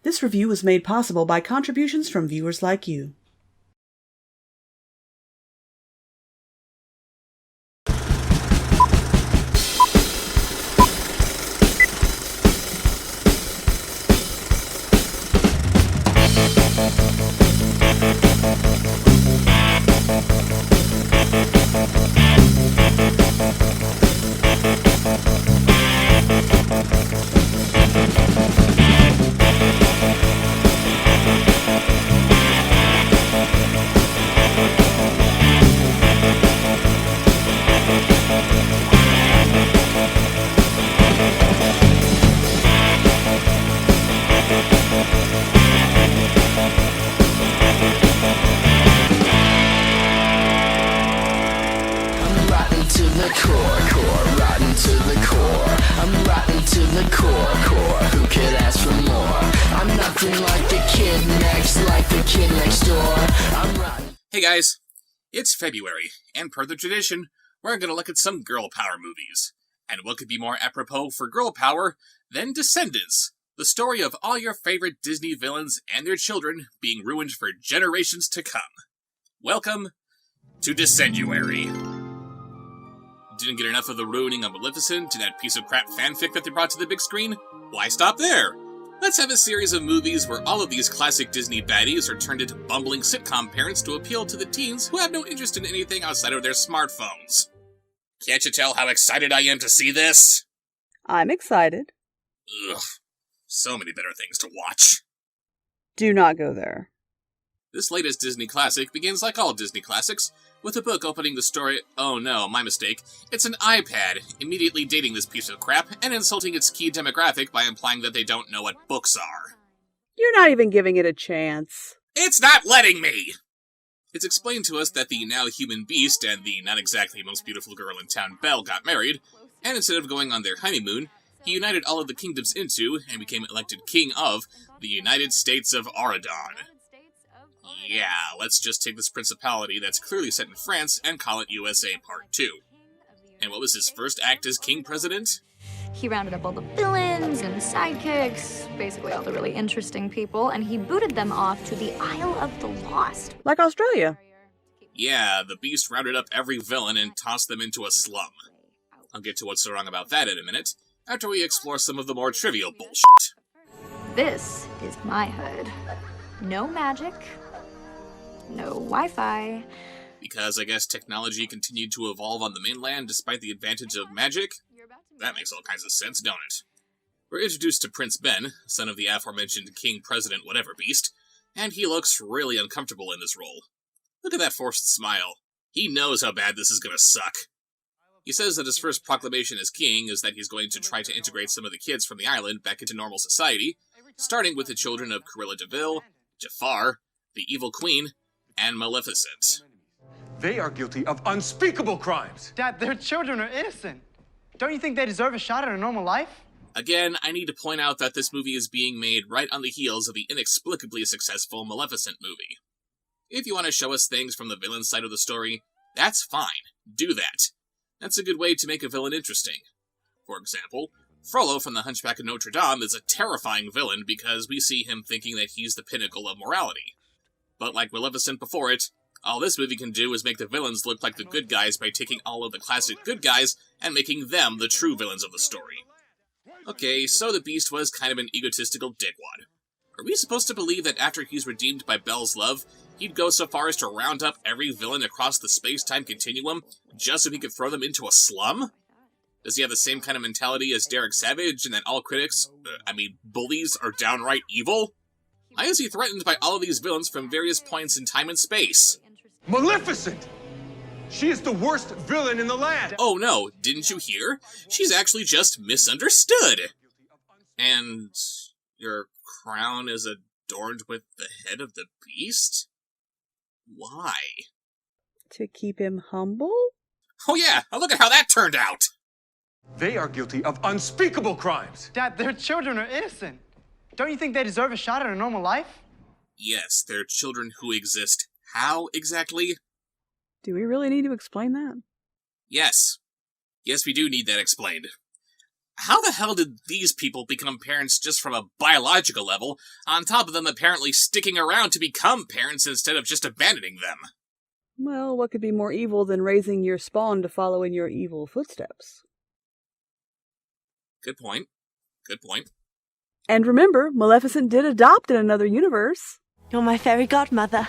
This review was made possible by contributions from viewers like you. Hey guys, it's February, and per the tradition, we're gonna look at some girl power movies. And what could be more apropos for girl power than Descendants, the story of all your favorite Disney villains and their children being ruined for generations to come. Welcome to Descenduary. Didn't get enough of the ruining of Maleficent and that piece of crap fanfic that they brought to the big screen? Why stop there? Let's have a series of movies where all of these classic Disney baddies are turned into bumbling sitcom parents to appeal to the teens who have no interest in anything outside of their smartphones. Can't you tell how excited I am to see this? I'm excited. Ugh, so many better things to watch. Do not go there. This latest Disney classic begins like all Disney classics, with a book opening the story— oh no, my mistake. It's an iPad, immediately dating this piece of crap and insulting its key demographic by implying that they don't know what books are. You're not even giving it a chance. It's not letting me! It's explained to us that the now human Beast and the not exactly most beautiful girl in town Belle got married, and instead of going on their honeymoon, he united all of the kingdoms into, and became elected king of, the United States of Auradon. Yeah, let's just take this principality that's clearly set in France and call it USA Part 2. And what was his first act as king president? He rounded up all the villains and sidekicks, basically all the really interesting people, and he booted them off to the Isle of the Lost. Like Australia. Yeah, the Beast rounded up every villain and tossed them into a slum. I'll get to what's so wrong about that in a minute, after we explore some of the more trivial bullshit. This is my hood. No magic. No Wi-Fi. Because I guess technology continued to evolve on the mainland despite the advantage of magic? That makes all kinds of sense, don't it? We're introduced to Prince Ben, son of the aforementioned King President Whatever Beast, and he looks really uncomfortable in this role. Look at that forced smile. He knows how bad this is gonna suck. He says that his first proclamation as king is that he's going to try to integrate some of the kids from the island back into normal society, starting with the children of Cruella De Vil, Jafar, the Evil Queen, and Maleficent. They are guilty of unspeakable crimes. Dad, their children are innocent. Don't you think they deserve a shot at a normal life? Again, I need to point out that this movie is being made right on the heels of the inexplicably successful Maleficent movie. If you want to show us things from the villain side of the story, that's fine. Do that. That's a good way to make a villain interesting. For example, Frollo from The Hunchback of Notre Dame is a terrifying villain because we see him thinking that he's the pinnacle of morality. But like Maleficent before it, all this movie can do is make the villains look like the good guys by taking all of the classic good guys and making them the true villains of the story. Okay, so the Beast was kind of an egotistical dickwad. Are we supposed to believe that after he's redeemed by Belle's love, he'd go so far as to round up every villain across the space-time continuum just so he could throw them into a slum? Does he have the same kind of mentality as Derek Savage and that all critics, bullies, are downright evil? Why is he threatened by all of these villains from various points in time and space? Maleficent! She is the worst villain in the land! Oh no, didn't you hear? She's actually just misunderstood! And your crown is adorned with the head of the Beast? Why? To keep him humble? Oh yeah, look at how that turned out! They are guilty of unspeakable crimes. Dad, their children are innocent. Don't you think they deserve a shot at a normal life? Yes, they're children who exist. How exactly? Do we really need to explain that? Yes. Yes, we do need that explained. how the hell did these people become parents just from a biological level, on top of them apparently sticking around to become parents instead of just abandoning them? Well, what could be more evil than raising your spawn to follow in your evil footsteps? Good point. Good point. And remember, Maleficent did adopt in another universe. You're my fairy godmother.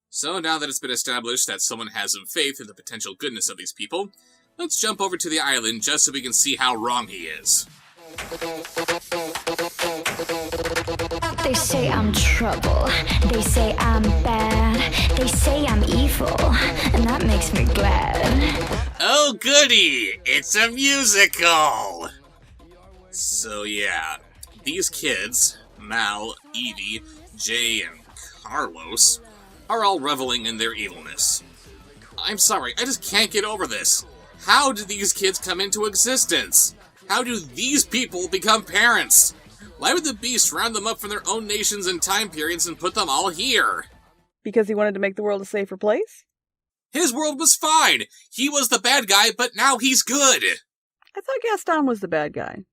So now that it's been established that someone has some faith in the potential goodness of these people, let's jump over to the island just so we can see how wrong he is. They say I'm trouble. They say I'm bad. They say I'm evil. And that makes me glad. Oh goody! It's a musical! So yeah, these kids, Mal, Evie, Jay, and Carlos, are all reveling in their evilness. I'm sorry, I just can't get over this. How did these kids come into existence? How do these people become parents? Why would the Beast round them up from their own nations and time periods and put them all here? Because he wanted to make the world a safer place? His world was fine! He was the bad guy, but now he's good! I thought Gaston was the bad guy.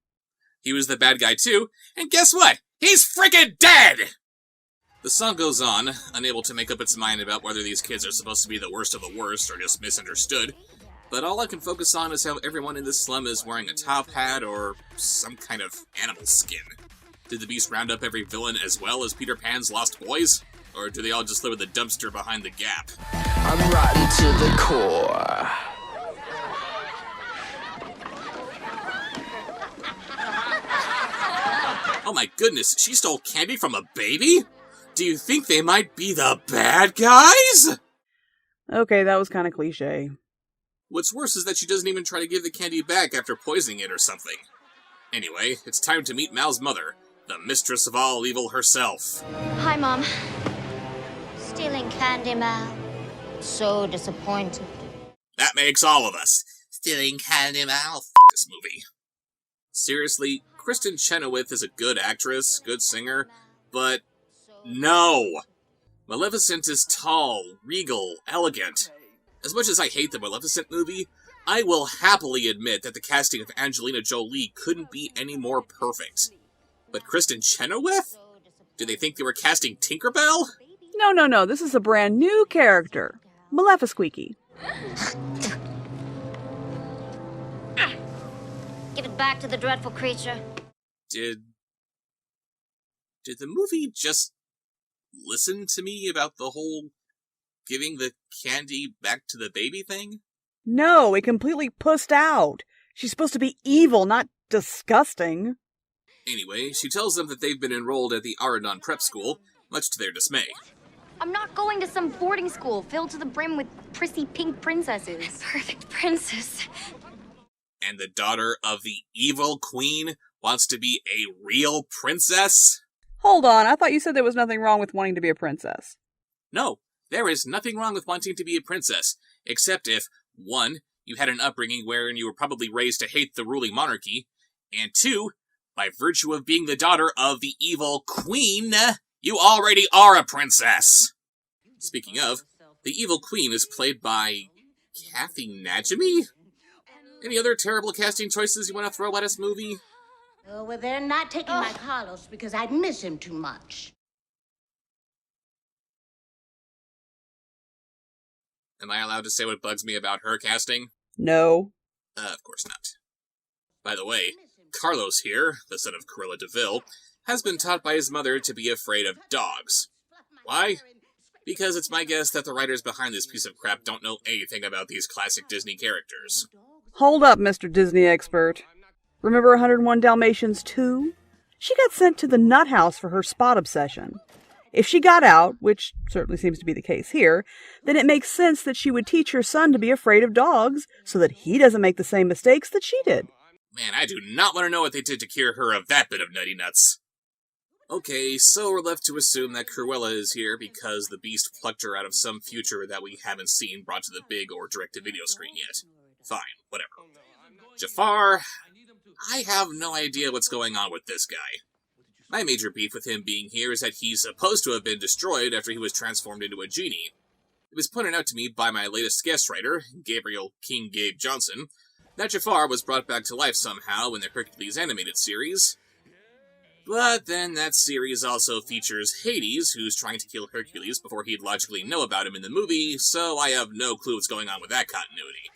He was the bad guy too, and guess what? He's freaking dead! The song goes on, unable to make up its mind about whether these kids are supposed to be the worst of the worst or just misunderstood, but all I can focus on is how everyone in this slum is wearing a top hat or some kind of animal skin. Did the Beast round up every villain as well as Peter Pan's Lost Boys? Or do they all just live in the dumpster behind the gap? I'm rotten to the core. Oh my goodness, she stole candy from a baby? Do you think they might be the bad guys? Okay, that was kind of cliche. What's worse is that she doesn't even try to give the candy back after poisoning it or something. Anyway, it's time to meet Mal's mother, the mistress of all evil herself. Hi, Mom. Stealing candy, Mal. So disappointed. That makes all of us. Stealing candy, Mal. F*** this movie. Seriously, Kristen Chenoweth is a good actress, good singer, but no! Maleficent is tall, regal, elegant. As much as I hate the Maleficent movie, I will happily admit that the casting of Angelina Jolie couldn't be any more perfect. But Kristen Chenoweth? Do they think they were casting Tinkerbell? No, this is a brand new character. Maleficent. Give it back to the dreadful creature. Did the movie just listen to me about the whole giving the candy back to the baby thing? No, it completely pussed out. She's supposed to be evil, not disgusting. Anyway, she tells them that they've been enrolled at the Aradon Prep School, much to their dismay. I'm not going to some boarding school filled to the brim with prissy pink princesses. Perfect princess. And the daughter of the evil queen wants to be a real princess? Hold on, I thought you said there was nothing wrong with wanting to be a princess. No, there is nothing wrong with wanting to be a princess, except if, 1, you had an upbringing wherein you were probably raised to hate the ruling monarchy, and 2, by virtue of being the daughter of the evil queen, you already are a princess! Speaking of, the evil queen is played by Kathy Najimy? Any other terrible casting choices you want to throw at this movie? Oh, well, they're not taking my Carlos because I'd miss him too much. Am I allowed to say what bugs me about her casting? No. Of course not. By the way, Carlos here, the son of Cruella De Vil, has been taught by his mother to be afraid of dogs. Why? Because it's my guess that the writers behind this piece of crap don't know anything about these classic Disney characters. Hold up, Mr. Disney expert. Remember 101 Dalmatians 2? She got sent to the nut house for her spot obsession. If she got out, which certainly seems to be the case here, then it makes sense that she would teach her son to be afraid of dogs so that he doesn't make the same mistakes that she did. Man, I do not want to know what they did to cure her of that bit of nutty nuts. Okay, so we're left to assume that Cruella is here because the Beast plucked her out of some future that we haven't seen brought to the big or direct-to-video screen yet. Fine, whatever. Jafar, I have no idea what's going on with this guy. My major beef with him being here is that he's supposed to have been destroyed after he was transformed into a genie. It was pointed out to me by my latest guest writer, Gabriel King Gabe Johnson, that Jafar was brought back to life somehow in the Hercules animated series. But then that series also features Hades, who's trying to kill Hercules before he'd logically know about him in the movie, so I have no clue what's going on with that continuity.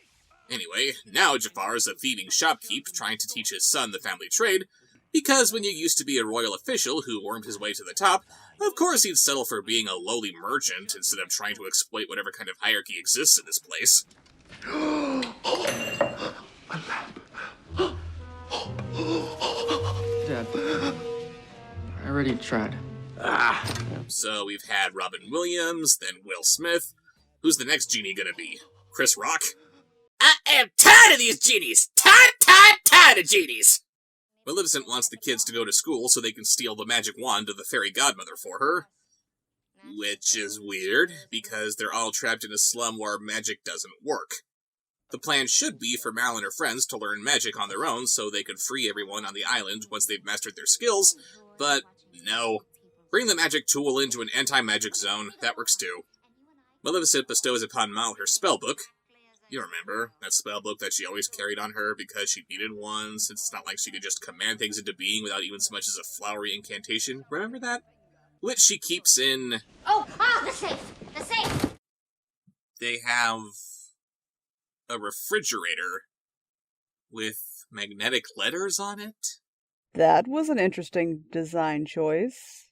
Anyway, now Jafar is a thieving shopkeep trying to teach his son the family trade, because when you used to be a royal official who wormed his way to the top, of course he'd settle for being a lowly merchant instead of trying to exploit whatever kind of hierarchy exists in this place. Dad, I already tried. So we've had Robin Williams, then Will Smith. Who's the next genie gonna be? Chris Rock? I am tired of these genies! Tired of genies! Maleficent wants the kids to go to school so they can steal the magic wand of the fairy godmother for her. Which is weird, because they're all trapped in a slum where magic doesn't work. The plan should be for Mal and her friends to learn magic on their own so they could free everyone on the island once they've mastered their skills, but no. Bring the magic tool into an anti-magic zone, that works too. Maleficent bestows upon Mal her spellbook. You remember, that spellbook that she always carried on her because she needed one, since it's not like she could just command things into being without even so much as a flowery incantation. Remember that? Which she keeps in... The safe! The safe! They have a refrigerator with magnetic letters on it? That was an interesting design choice.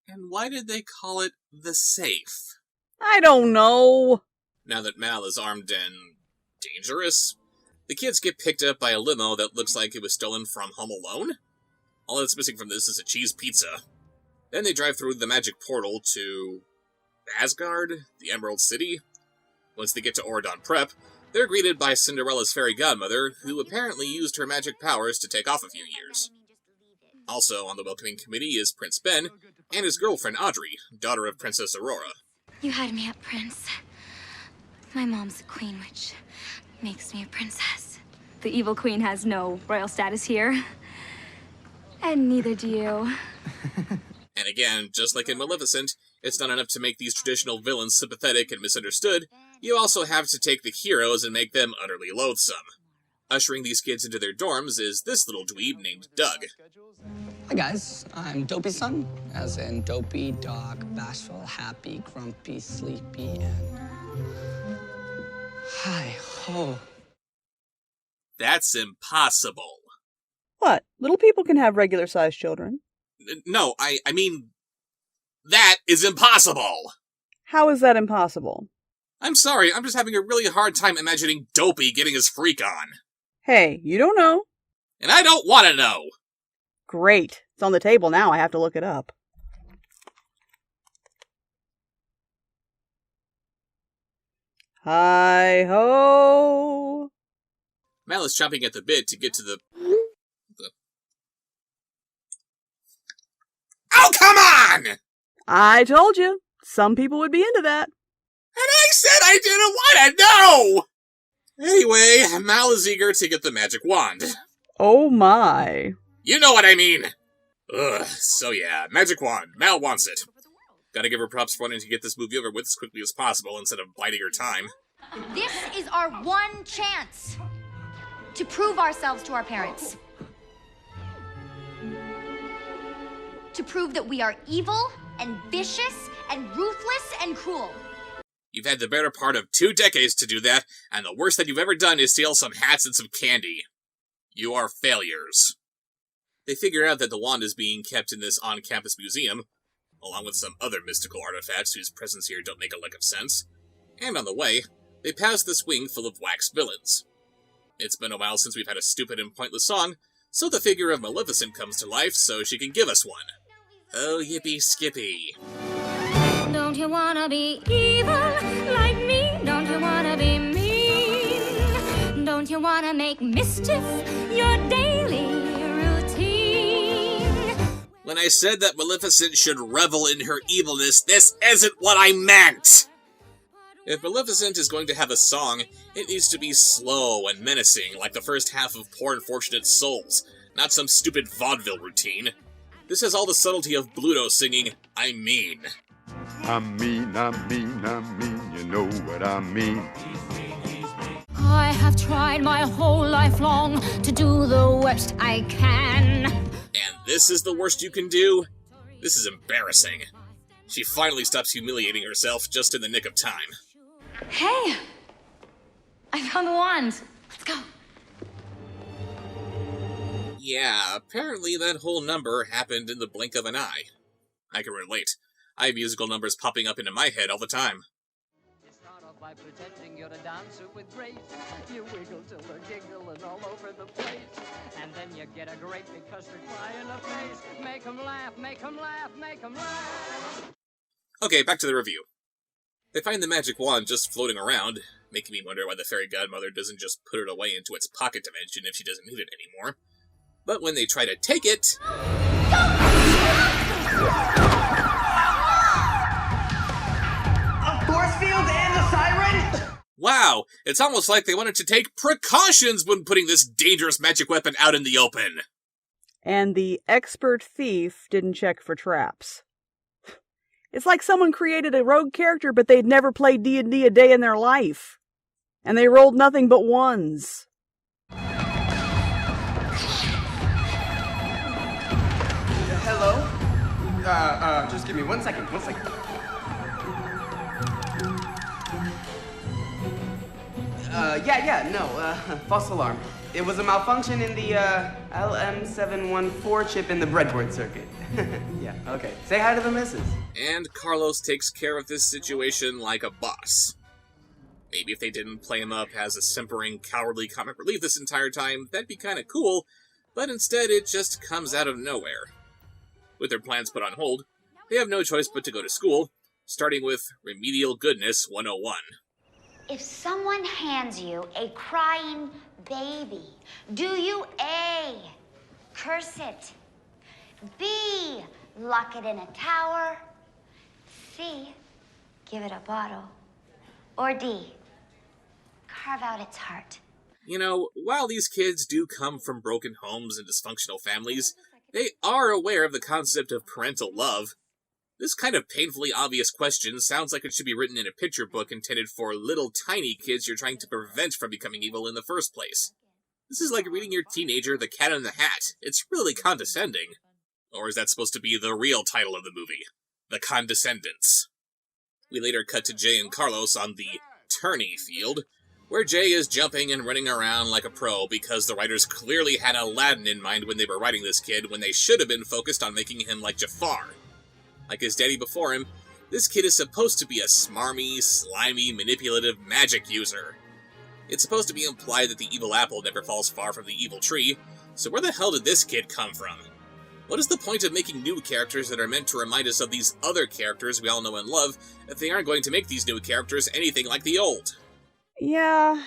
And why did they call it the safe? I don't know. Now that Mal is armed and dangerous, the kids get picked up by a limo that looks like it was stolen from Home Alone. All that's missing from this is a cheese pizza. Then they drive through the magic portal to Asgard, the Emerald City. Once they get to Oradon Prep, they're greeted by Cinderella's fairy godmother, who apparently used her magic powers to take off a few years. Also on the welcoming committee is Prince Ben, and his girlfriend Audrey, daughter of Princess Aurora. You had me up, Prince. My mom's a queen, which makes me a princess. The evil queen has no royal status here. And neither do you. And again, just like in Maleficent, it's not enough to make these traditional villains sympathetic and misunderstood, you also have to take the heroes and make them utterly loathsome. Ushering these kids into their dorms is this little dweeb named Doug. Hi guys, I'm Dopey's son, as in dopey, dog, bashful, happy, grumpy, sleepy, and... Hi-ho. That's impossible. What? Little people can have regular-sized children. No, I mean... that is impossible! How is that impossible? I'm sorry, I'm just having a really hard time imagining Dopey getting his freak on. Hey, you don't know. And I don't want to know! Great. It's on the table now. I have to look it up. Hi-ho! Mal is chomping at the bit to get to the... Oh, come on! I told you. Some people would be into that. And I said I didn't want to know! Anyway, Mal is eager to get the magic wand. Oh my. You know what I mean! Ugh, so yeah, magic wand. Mal wants it. Gotta give her props for wanting to get this movie over with as quickly as possible instead of biding her time. This is our one chance to prove ourselves to our parents. To prove that we are evil and vicious and ruthless and cruel. You've had the better part of 2 decades to do that, and the worst that you've ever done is steal some hats and some candy. You are failures. They figure out that the wand is being kept in this on-campus museum, along with some other mystical artifacts whose presence here don't make a lick of sense. And on the way, they pass this wing full of wax villains. It's been a while since we've had a stupid and pointless song, so the figure of Maleficent comes to life so she can give us one. Oh, yippee skippy. Don't you wanna be evil like me? Don't you wanna be mean? Don't you wanna make mischief your daily routine? When I said that Maleficent should revel in her evilness, this isn't what I meant! If Maleficent is going to have a song, it needs to be slow and menacing, like the first half of Poor Unfortunate Souls, not some stupid vaudeville routine. This has all the subtlety of Bluto singing, I mean. I mean, you know what I mean. I have tried my whole life long to do the worst I can. And this is the worst you can do? This is embarrassing. She finally stops humiliating herself just in the nick of time. Hey! I found the wand. Let's go. Yeah, apparently that whole number happened in the blink of an eye. I can relate. I have musical numbers popping up into my head all the time. You start off by pretending you're a dancer with grace. You wiggle till they're giggling all over the place. And then you get a great big custard pie in the face. Make 'em laugh, make 'em laugh, make 'em laugh. Okay, back to the review. They find the magic wand just floating around, making me wonder why the fairy godmother doesn't just put it away into its pocket dimension if she doesn't need it anymore. But when they try to take it... A force field and a siren? Wow, it's almost like they wanted to take precautions when putting this dangerous magic weapon out in the open. And the expert thief didn't check for traps. It's like someone created a rogue character, but they'd never played D&D a day in their life. And they rolled nothing but ones. Hello? Just give me 1 second, 1 second. False alarm. It was a malfunction in the, LM714 chip in the breadboard circuit. Yeah, okay. Say hi to the missus. And Carlos takes care of this situation like a boss. Maybe if they didn't play him up as a simpering, cowardly comic relief this entire time, that'd be kinda cool, but instead it just comes out of nowhere. With their plans put on hold, they have no choice but to go to school, starting with Remedial Goodness 101. If someone hands you a crying baby, do you A, curse it, B, lock it in a tower, C, give it a bottle, or D, carve out its heart? You know, while these kids do come from broken homes and dysfunctional families, they are aware of the concept of parental love. This kind of painfully obvious question sounds like it should be written in a picture book intended for little tiny kids you're trying to prevent from becoming evil in the first place. This is like reading your teenager The Cat in the Hat. It's really condescending. Or is that supposed to be the real title of the movie? The Descendants. We later cut to Jay and Carlos on the tourney field, where Jay is jumping and running around like a pro because the writers clearly had Aladdin in mind when they were writing this kid, when they should have been focused on making him like Jafar. Like his daddy before him, this kid is supposed to be a smarmy, slimy, manipulative magic user. It's supposed to be implied that the evil apple never falls far from the evil tree, so where the hell did this kid come from? What is the point of making new characters that are meant to remind us of these other characters we all know and love, if they aren't going to make these new characters anything like the old? Yeah,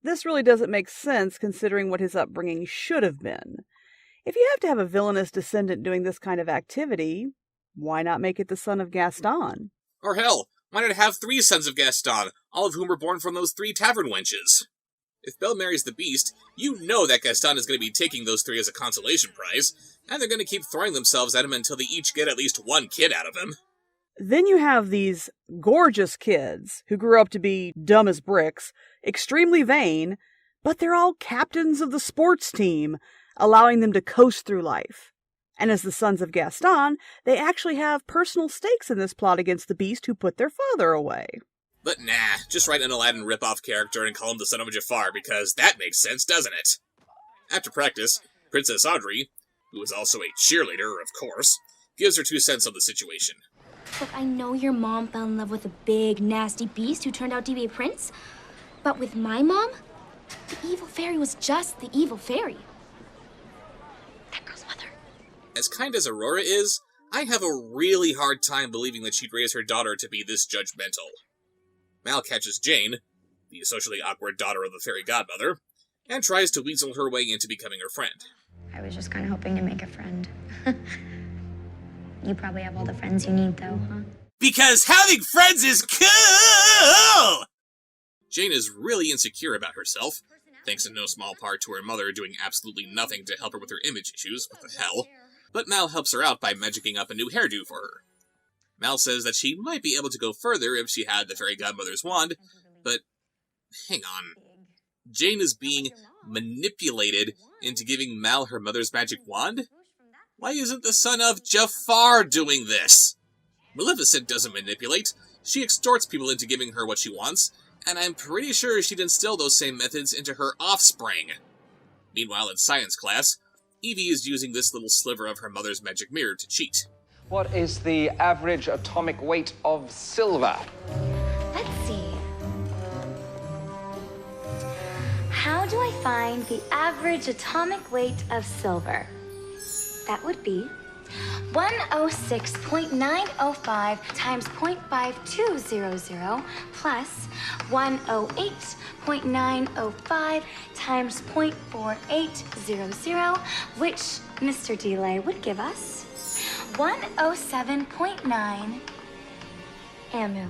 this really doesn't make sense considering what his upbringing should have been. If you have to have a villainous descendant doing this kind of activity, why not make it the son of Gaston? Or hell, why not have 3 sons of Gaston, all of whom were born from those 3 tavern wenches? If Belle marries the Beast, you know that Gaston is going to be taking those 3 as a consolation prize, and they're going to keep throwing themselves at him until they each get at least 1 kid out of him. Then you have these gorgeous kids who grew up to be dumb as bricks, extremely vain, but they're all captains of the sports team, allowing them to coast through life. And as the sons of Gaston, they actually have personal stakes in this plot against the Beast who put their father away. But nah, just write an Aladdin ripoff character and call him the son of Jafar, because that makes sense, doesn't it? After practice, Princess Audrey, who is also a cheerleader, of course, gives her 2 cents on the situation. Look, I know your mom fell in love with a big, nasty beast who turned out to be a prince, but with my mom, the evil fairy was just the evil fairy. That girl's mother. As kind as Aurora is, I have a really hard time believing that she'd raise her daughter to be this judgmental. Mal catches Jane, the socially awkward daughter of the fairy godmother, and tries to weasel her way into becoming her friend. I was just kind of hoping to make a friend. You probably have all the friends you need, though, huh? Because having friends is cool! Jane is really insecure about herself, thanks in no small part to her mother doing absolutely nothing to help her with her image issues, what the hell. But Mal helps her out by magicking up a new hairdo for her. Mal says that she might be able to go further if she had the fairy godmother's wand, but hang on. Jane is being manipulated into giving Mal her mother's magic wand? Why isn't the son of Jafar doing this? Maleficent doesn't manipulate. She extorts people into giving her what she wants, and I'm pretty sure she'd instill those same methods into her offspring. Meanwhile, in science class, Evie is using this little sliver of her mother's magic mirror to cheat. What is the average atomic weight of silver? Let's see. How do I find the average atomic weight of silver? That would be 106.905 times 0.5200 plus 108.905 times 0.4800, which Mr. Delay would give us 107.9 amu.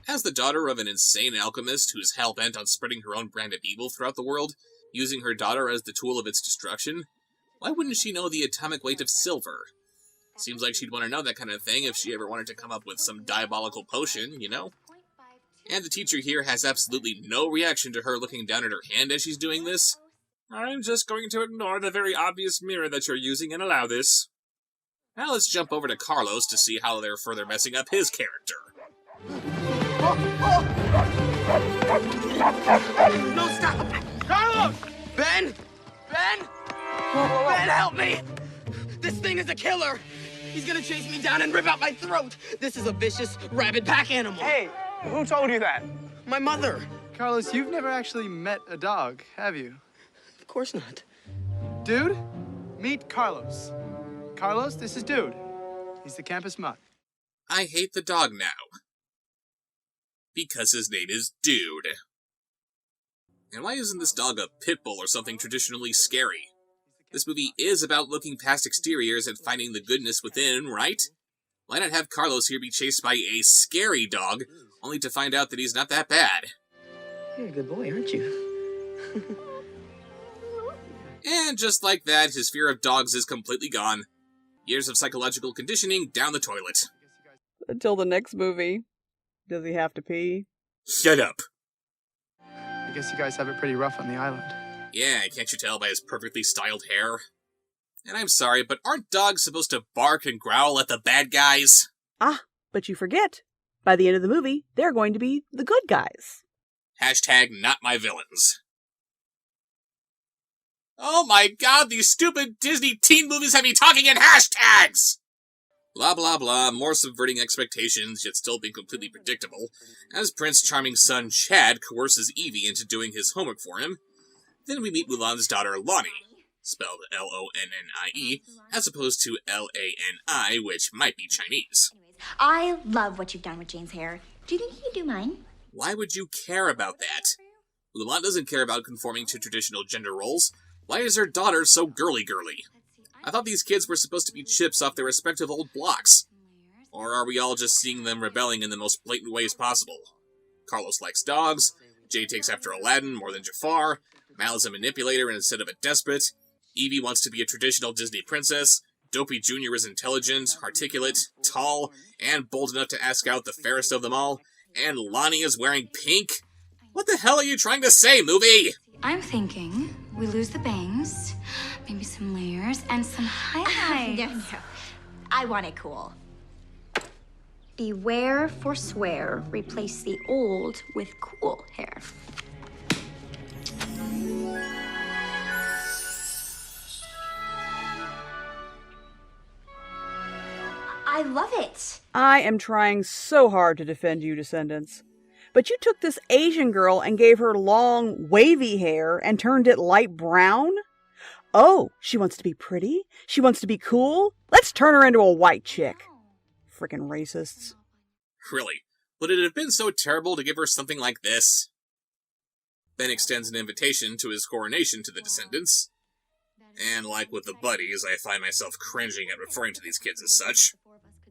As the daughter of an insane alchemist who's hell-bent on spreading her own brand of evil throughout the world, using her daughter as the tool of its destruction, why wouldn't she know the atomic weight of silver? Seems like she'd want to know that kind of thing if she ever wanted to come up with some diabolical potion, you know? And the teacher here has absolutely no reaction to her looking down at her hand as she's doing this. I'm just going to ignore the very obvious mirror that you're using and allow this. Now let's jump over to Carlos to see how they're further messing up his character. No, stop! Carlos! Ben! Ben! Ben, help me! This thing is a killer! He's gonna chase me down and rip out my throat! This is a vicious, rabid pack animal! Hey, who told you that? My mother! Carlos, you've never actually met a dog, have you? Of course not. Dude, meet Carlos. Carlos, this is Dude. He's the campus mutt. I hate the dog now. Because his name is Dude. And why isn't this dog a pit bull or something traditionally scary? This movie is about looking past exteriors and finding the goodness within, right? Why not have Carlos here be chased by a scary dog, only to find out that he's not that bad? You're a good boy, aren't you? And just like that, his fear of dogs is completely gone. Years of psychological conditioning down the toilet. Until the next movie. Does he have to pee? Shut up. I guess you guys have it pretty rough on the island. Yeah, can't you tell by his perfectly styled hair? And I'm sorry, but aren't dogs supposed to bark and growl at the bad guys? Ah, but you forget. By the end of the movie, they're going to be the good guys. Hashtag not my villains. Oh my god, these stupid Disney teen movies have me talking in hashtags! Blah blah blah, more subverting expectations, yet still being completely predictable, as Prince Charming's son Chad coerces Evie into doing his homework for him. Then we meet Mulan's daughter Lonnie, spelled L-O-N-N-I-E, as opposed to L-A-N-I, which might be Chinese. I love what you've done with Jane's hair. Do you think you can do mine? Why would you care about that? Mulan doesn't care about conforming to traditional gender roles. Why is her daughter so girly-girly? I thought these kids were supposed to be chips off their respective old blocks. Or are we all just seeing them rebelling in the most blatant ways possible? Carlos likes dogs, Jay takes after Aladdin more than Jafar, Mal is a manipulator instead of a despot, Evie wants to be a traditional Disney princess, Dopey Jr. is intelligent, articulate, tall, and bold enough to ask out the fairest of them all, and Lonnie is wearing pink? What the hell are you trying to say, movie? I'm thinking we lose the bangs, maybe some layers, and some highlights. No. I want it cool. Beware for swear. Replace the old with cool hair. I love it. I am trying so hard to defend you, Descendants. But you took this Asian girl and gave her long, wavy hair and turned it light brown? Oh, she wants to be pretty? She wants to be cool? Let's turn her into a white chick. Frickin' racists. Really, would it have been so terrible to give her something like this? Ben extends an invitation to his coronation to the Descendants. And like with the buddies, I find myself cringing at referring to these kids as such.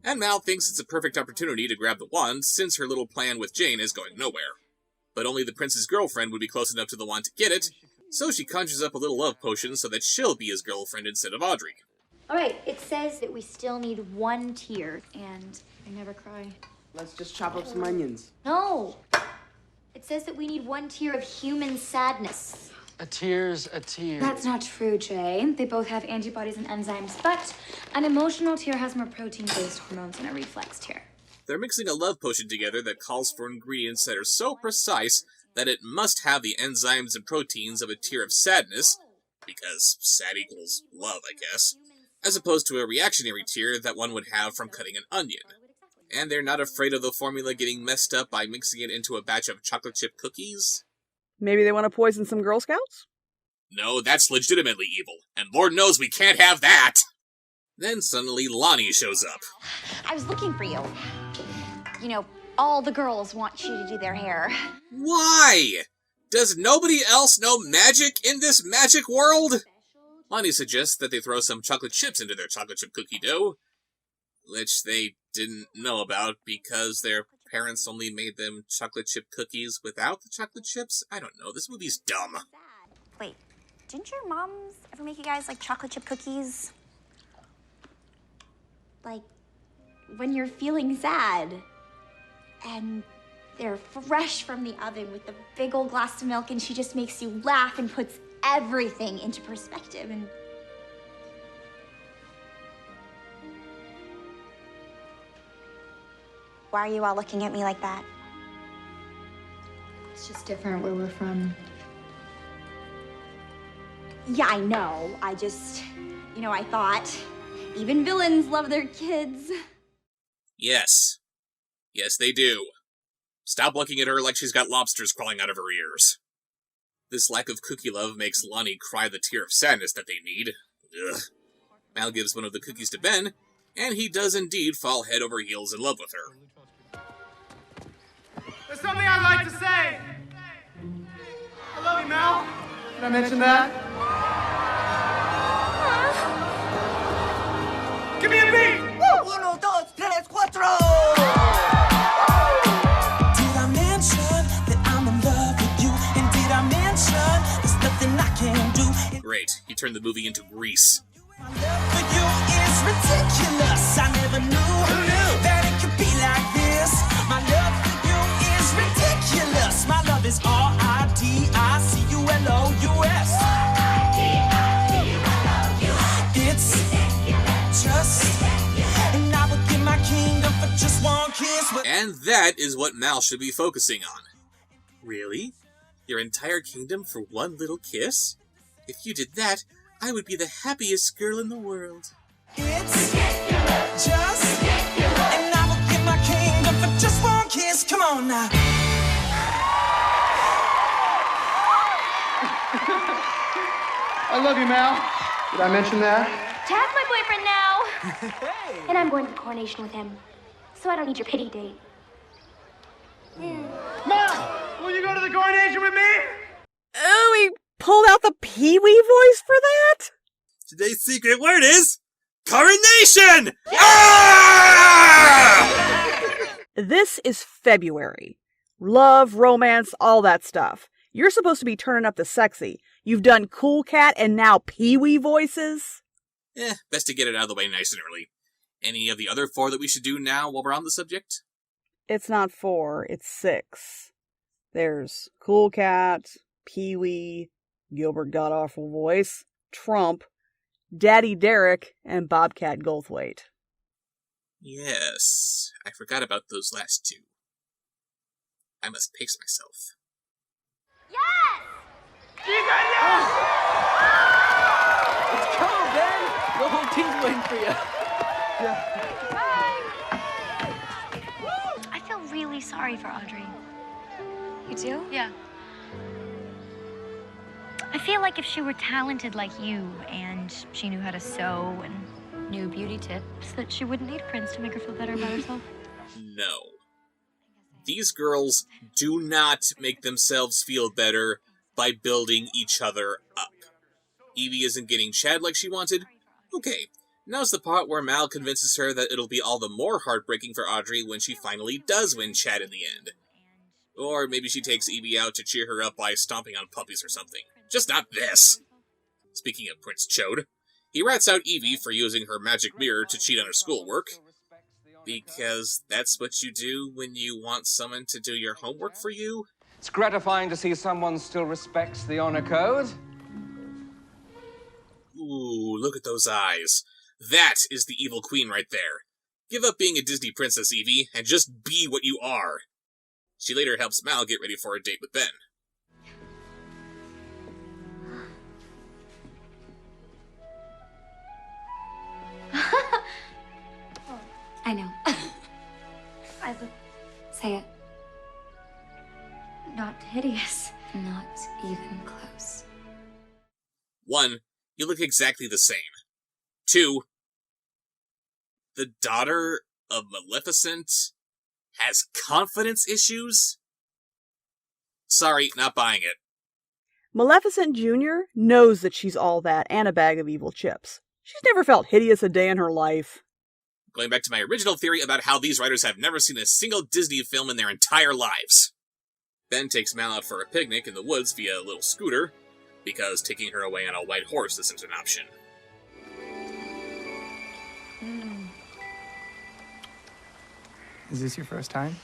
And Mal thinks it's a perfect opportunity to grab the wand, since her little plan with Jane is going nowhere. But only the prince's girlfriend would be close enough to the wand to get it, so she conjures up a little love potion so that she'll be his girlfriend instead of Audrey. All right, it says that we still need one tear, and I never cry. Let's just chop up some onions. No! It says that we need 1 tier of human sadness. A tear's a tear. That's not true, Jay. They both have antibodies and enzymes, but an emotional tear has more protein-based hormones than a reflex tear. They're mixing a love potion together that calls for ingredients that are so precise that it must have the enzymes and proteins of a tear of sadness, because sad equals love, I guess, as opposed to a reactionary tear that one would have from cutting an onion. And they're not afraid of the formula getting messed up by mixing it into a batch of chocolate chip cookies? Maybe they want to poison some Girl Scouts? No, that's legitimately evil, and Lord knows we can't have that! Then suddenly Lonnie shows up. I was looking for you. You know, all the girls want you to do their hair. Why? Does nobody else know magic in this magic world? Lonnie suggests that they throw some chocolate chips into their chocolate chip cookie dough, which they didn't know about because their parents only made them chocolate chip cookies without the chocolate chips? I don't know, this movie's dumb. Wait, didn't your moms ever make you guys like chocolate chip cookies? Like, when you're feeling sad, and they're fresh from the oven with a big old glass of milk, and she just makes you laugh and puts everything into perspective, and... Why are you all looking at me like that? It's just different where we're from. Yeah, I know. I just, I thought even villains love their kids. Yes. Yes, they do. Stop looking at her like she's got lobsters crawling out of her ears. This lack of cookie love makes Lonnie cry the tear of sadness that they need. Ugh. Mal gives one of the cookies to Ben, and he does indeed fall head over heels in love with her. There's something I'd like to say. I love you, Mal. Did I mention that? Give me a beat! Uno, dos, tres, cuatro! Did I mention that I'm in love with you? And did I mention there's nothing I can do? Great, he turned the movie into Grease. My love for you is ridiculous. I never knew that it could be like this. My love for you is ridiculous. My love is R-I-D-I-C-U-L-O-U-S. It's just, and I would give my kingdom for just one kiss. And that is what Mal should be focusing on. Really? Your entire kingdom for one little kiss? If you did that, I would be the happiest girl in the world. It's just, and I will give my kingdom for just one kiss. Come on now. I love you, Mal. Did I mention that? Tad's my boyfriend now. Hey. And I'm going to the coronation with him, so I don't need your pity date. Mal, will you go to the coronation with me? Oh, he pulled out the Pee-wee voice for that? Today's secret word is coronation! Ah! This is February. Love, romance, all that stuff. You're supposed to be turning up the sexy. You've done Cool Cat and now Pee-wee voices? Best to get it out of the way nice and early. Any of the other 4 that we should do now while we're on the subject? It's not 4, it's 6. There's Cool Cat, Pee-wee, Gilbert Godawful Voice, Trump, Daddy Derek, and Bobcat Goldthwait. Yes, I forgot about those last 2. I must pace myself. Yes! Let's go, Ben! The whole team's waiting for you. I feel really sorry for Audrey. You do? Yeah. I feel like if she were talented like you and she knew how to sew and knew beauty tips, that she wouldn't need a prince to make her feel better about herself. No. These girls do not make themselves feel better by building each other up. Evie isn't getting Chad like she wanted. Okay, now's the part where Mal convinces her that it'll be all the more heartbreaking for Audrey when she finally does win Chad in the end. Or maybe she takes Evie out to cheer her up by stomping on puppies or something. Just not this. Speaking of Prince Chode, he rats out Evie for using her magic mirror to cheat on her schoolwork. Because that's what you do when you want someone to do your homework for you? It's gratifying to see someone still respects the honor code. Ooh, look at those eyes. That is the evil queen right there. Give up being a Disney princess, Evie, and just be what you are. She later helps Mal get ready for a date with Ben. I know. I would say it. Not hideous. Not even close. 1, you look exactly the same. 2, the daughter of Maleficent has confidence issues? Sorry, not buying it. Maleficent Jr. knows that she's all that and a bag of evil chips. She's never felt hideous a day in her life. Going back to my original theory about how these writers have never seen a single Disney film in their entire lives. Ben takes Mal out for a picnic in the woods via a little scooter, because taking her away on a white horse isn't an option. Is this your first time?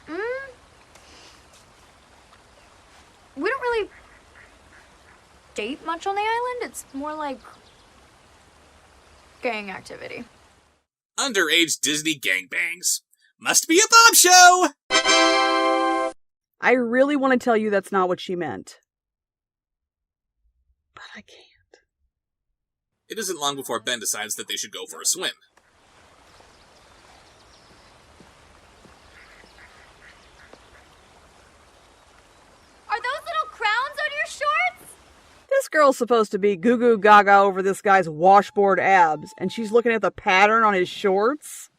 We don't really date much on the island. It's more like gang activity. Underage Disney gangbangs. Must be a Bob show! I really want to tell you that's not what she meant. But I can't. It isn't long before Ben decides that they should go for a swim. Are those little crowns on your shorts? This girl's supposed to be goo goo gaga over this guy's washboard abs, and she's looking at the pattern on his shorts?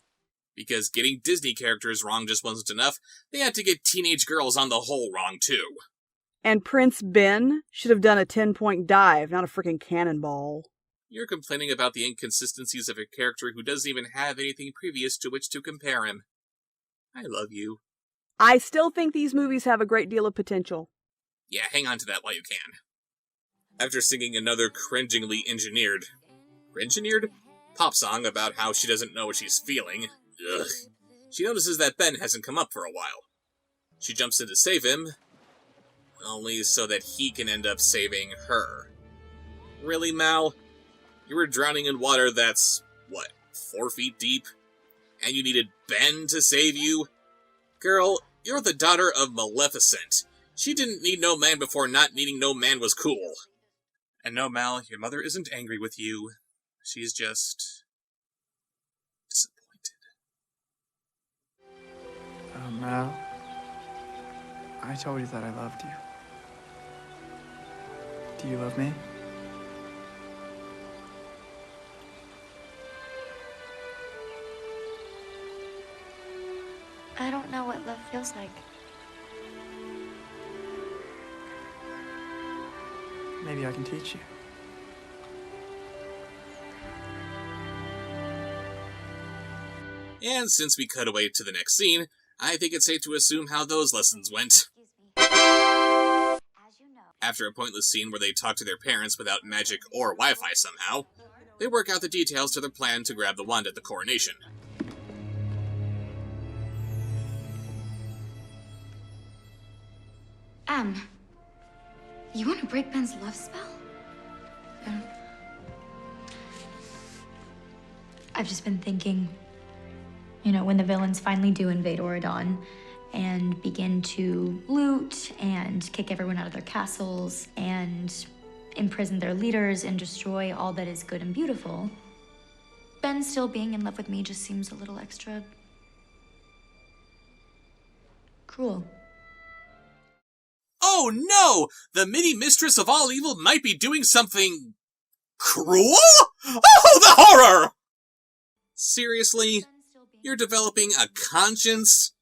Because getting Disney characters wrong just wasn't enough, they had to get teenage girls on the whole wrong too. And Prince Ben should have done a 10-point dive, not a freaking cannonball. You're complaining about the inconsistencies of a character who doesn't even have anything previous to which to compare him. I love you. I still think these movies have a great deal of potential. Yeah, hang on to that while you can. After singing another cringingly engineered pop song about how she doesn't know what she's feeling, she notices that Ben hasn't come up for a while. She jumps in to save him, only so that he can end up saving her. Really, Mal? You were drowning in water that's, 4 feet deep? And you needed Ben to save you? Girl, you're the daughter of Maleficent. She didn't need no man before not needing no man was cool. And no, Mal, your mother isn't angry with you. She's just disappointed. Mal, I told you that I loved you. Do you love me? I don't know what love feels like. Maybe I can teach you. And since we cut away to the next scene, I think it's safe to assume how those lessons went. After a pointless scene where they talk to their parents without magic or Wi-Fi somehow, they work out the details to their plan to grab the wand at the coronation. You want to break Ben's love spell? I've just been thinking, when the villains finally do invade Auradon and begin to loot and kick everyone out of their castles and imprison their leaders and destroy all that is good and beautiful, Ben still being in love with me just seems a little extra cruel. Oh no! The mini-mistress of all evil might be doing something cruel? Oh, the horror! Seriously? You're developing a conscience?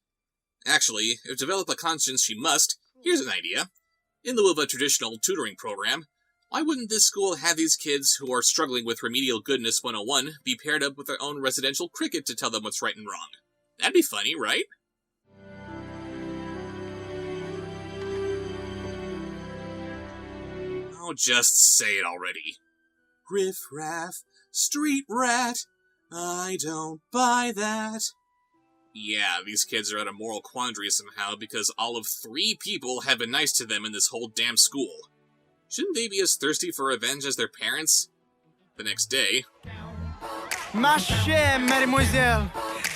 Actually, if develop a conscience she must, here's an idea. In lieu of a traditional tutoring program, why wouldn't this school have these kids who are struggling with Remedial Goodness 101 be paired up with their own residential cricket to tell them what's right and wrong? That'd be funny, right? Oh, just say it already. Riff-raff, street rat, I don't buy that. Yeah, these kids are at a moral quandary somehow because all of 3 people have been nice to them in this whole damn school. Shouldn't they be as thirsty for revenge as their parents? The next day... Ma chère mademoiselle,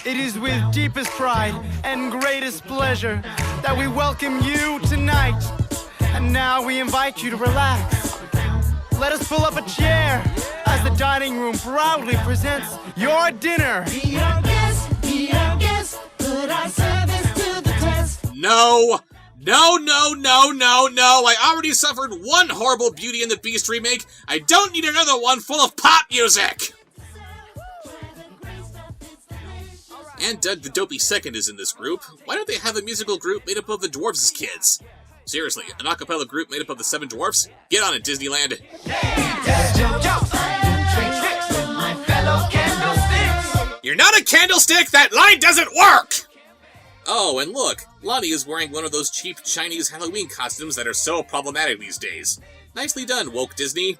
it is with deepest pride and greatest pleasure that we welcome you tonight. And now we invite you to relax. Let us pull up a chair as the dining room proudly presents your dinner. Be our guest, put our service to the test. No! No, no, no, no, no! I already suffered one horrible Beauty and the Beast remake. I don't need another one full of pop music! And Doug the Dopey Second is in this group. Why don't they have a musical group made up of the dwarves' kids? Seriously, an a cappella group made up of the 7 dwarfs? Get on it, Disneyland. You're not a candlestick! That line doesn't work! Oh, and look, Lonnie is wearing one of those cheap Chinese Halloween costumes that are so problematic these days. Nicely done, woke Disney.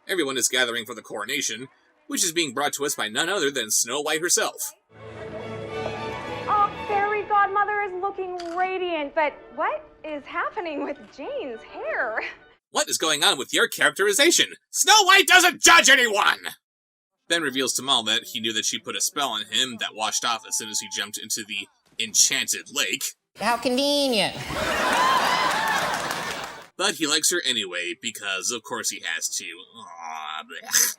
Everyone is gathering for the coronation, which is being brought to us by none other than Snow White herself. Oh, Fairy Godmother is looking radiant, but what is happening with Jane's hair? What is going on with your characterization? Snow White doesn't judge anyone! Ben reveals to Mal that he knew that she put a spell on him that washed off as soon as he jumped into the enchanted lake. How convenient. But he likes her anyway, because of course he has to. Aww, blech.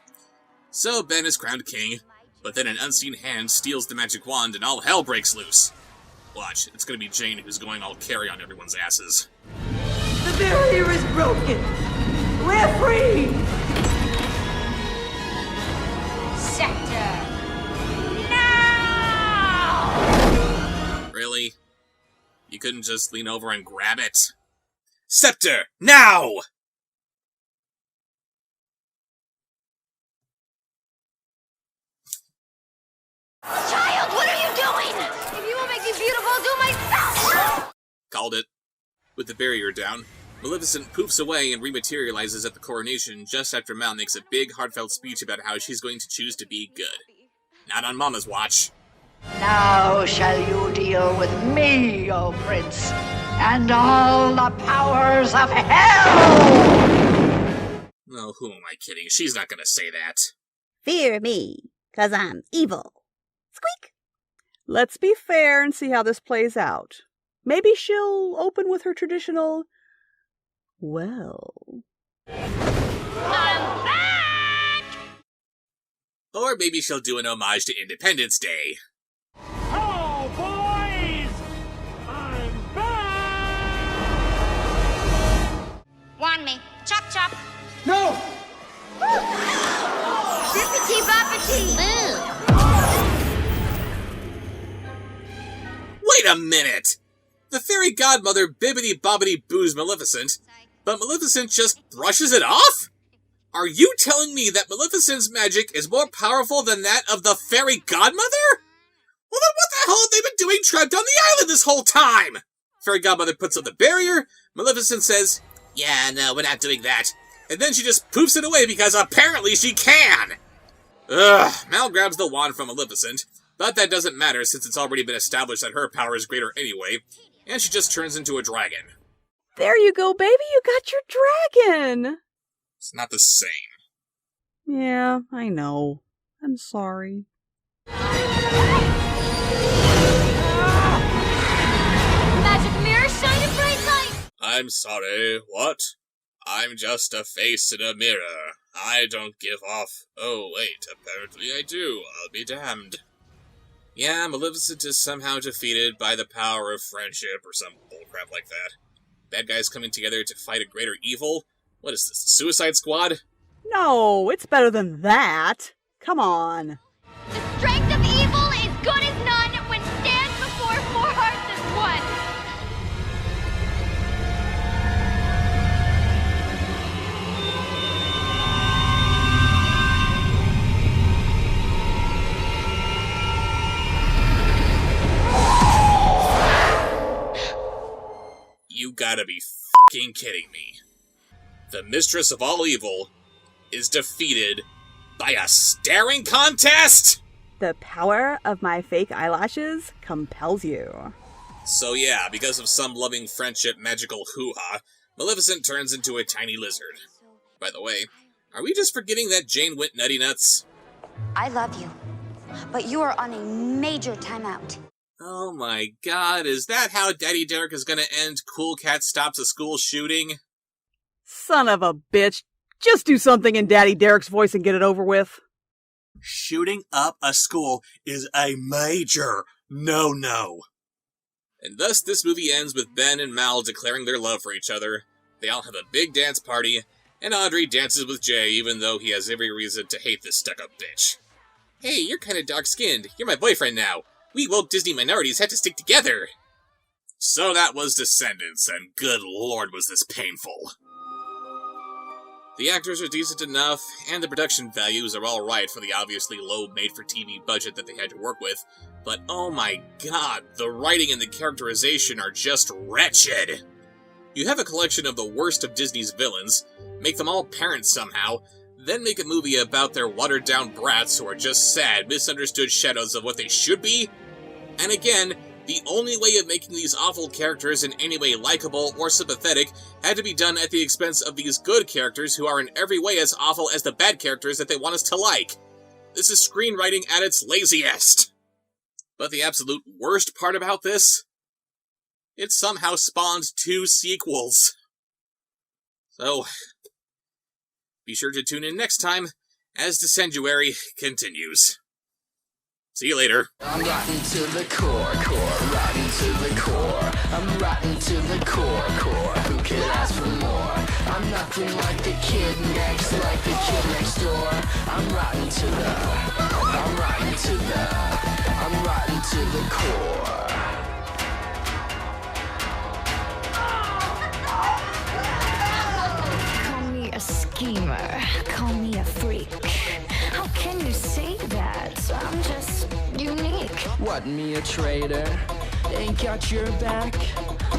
So Ben is crowned king, but then an unseen hand steals the magic wand and all hell breaks loose. Watch, it's gonna be Jane who's going all carry on everyone's asses. The barrier is broken. We're free. Scepter. Really? You couldn't just lean over and grab it? Scepter, now! Child, what are you doing? If you won't make me beautiful, I'll do it myself. Called it. With the barrier down, Maleficent poofs away and rematerializes at the coronation just after Mal makes a big, heartfelt speech about how she's going to choose to be good. Not on Mama's watch. Now shall you deal with me, O Prince, and all the powers of hell! Oh, who am I kidding? She's not gonna say that. Fear me, 'cause I'm evil. Squeak! Let's be fair and see how this plays out. Maybe she'll open with her traditional, well... I'm back! Or maybe she'll do an homage to Independence Day. Oh, boys! I'm back! Wand me. Chop, chop. No! Bippity boppity. Wait a minute! The fairy godmother bibbity-bobbity-boos Maleficent, but Maleficent just brushes it off? Are you telling me that Maleficent's magic is more powerful than that of the fairy godmother? Well then what the hell have they been doing trapped on the island this whole time? Fairy godmother puts up the barrier, Maleficent says, yeah, no, we're not doing that. And then she just poofs it away because apparently she can! Ugh, Mal grabs the wand from Maleficent, but that doesn't matter since it's already been established that her power is greater anyway, and she just turns into a dragon. There you go, baby, you got your dragon! It's not the same. Yeah, I know. I'm sorry. Magic mirror, shine a bright light! I'm sorry, what? I'm just a face in a mirror. I don't give off... Oh, wait, apparently I do. I'll be damned. Yeah, Maleficent is somehow defeated by the power of friendship or some bullcrap like that. Bad guys coming together to fight a greater evil? What is this, Suicide Squad? No, it's better than that. Come on. The strength of evil is good as none when stands before 4 hearts as one. You gotta be f***ing kidding me. The mistress of all evil is defeated by a staring contest? The power of my fake eyelashes compels you. So yeah, because of some loving friendship magical hoo-ha, Maleficent turns into a tiny lizard. By the way, are we just forgetting that Jane went nutty nuts? I love you, but you are on a major timeout. Oh my god, is that how Daddy Derek is gonna end Cool Cat Stops a School shooting? Son of a bitch. Just do something in Daddy Derek's voice and get it over with. Shooting up a school is a major no-no. And thus this movie ends with Ben and Mal declaring their love for each other. They all have a big dance party, and Audrey dances with Jay even though he has every reason to hate this stuck-up bitch. Hey, you're kinda dark-skinned. You're my boyfriend now. We woke Disney minorities had to stick together. So that was Descendants, and good lord was this painful. The actors are decent enough, and the production values are alright for the obviously low made-for-TV budget that they had to work with, but oh my god, the writing and the characterization are just wretched! You have a collection of the worst of Disney's villains, make them all parents somehow, then make a movie about their watered-down brats who are just sad, misunderstood shadows of what they should be? And again, the only way of making these awful characters in any way likable or sympathetic had to be done at the expense of these good characters who are in every way as awful as the bad characters that they want us to like. This is screenwriting at its laziest. But the absolute worst part about this? It somehow spawned 2 sequels. So, be sure to tune in next time as Descenduary continues. See you later. I'm rotten to the core, rotten to the core. I'm rotten to the core. Who could ask for more? I'm nothing like the kid next door. I'm rotten to the core. Call me a schemer, call me a freak. How can you say that? I'm just unique. What, me a traitor? Ain't got your back?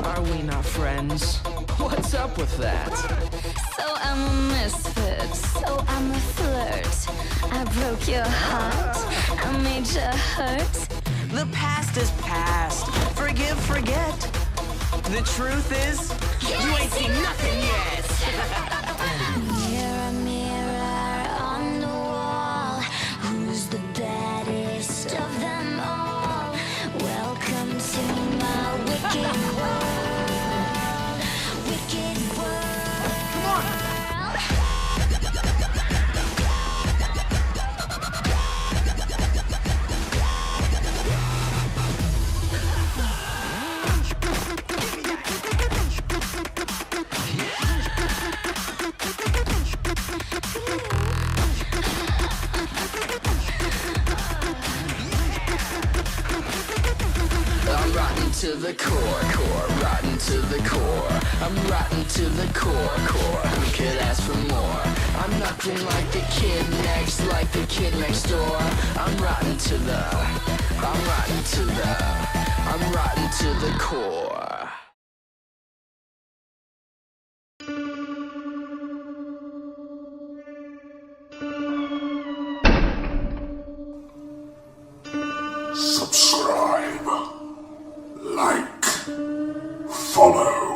Are we not friends? What's up with that? So I'm a misfit, so I'm a flirt. I broke your heart, I made you hurt. The past is past. Forgive, forget. The truth is, you ain't seen nothing yet. Mirror, mirror on the wall, who's the baddest of them all? Welcome to my wicked world. Wicked world. Come on. I'm rotten to the core, rotten to the core. I'm rotten to the core. Who could ask for more? I'm nothing like the kid next door. I'm rotten to the core. Subscribe, like, follow.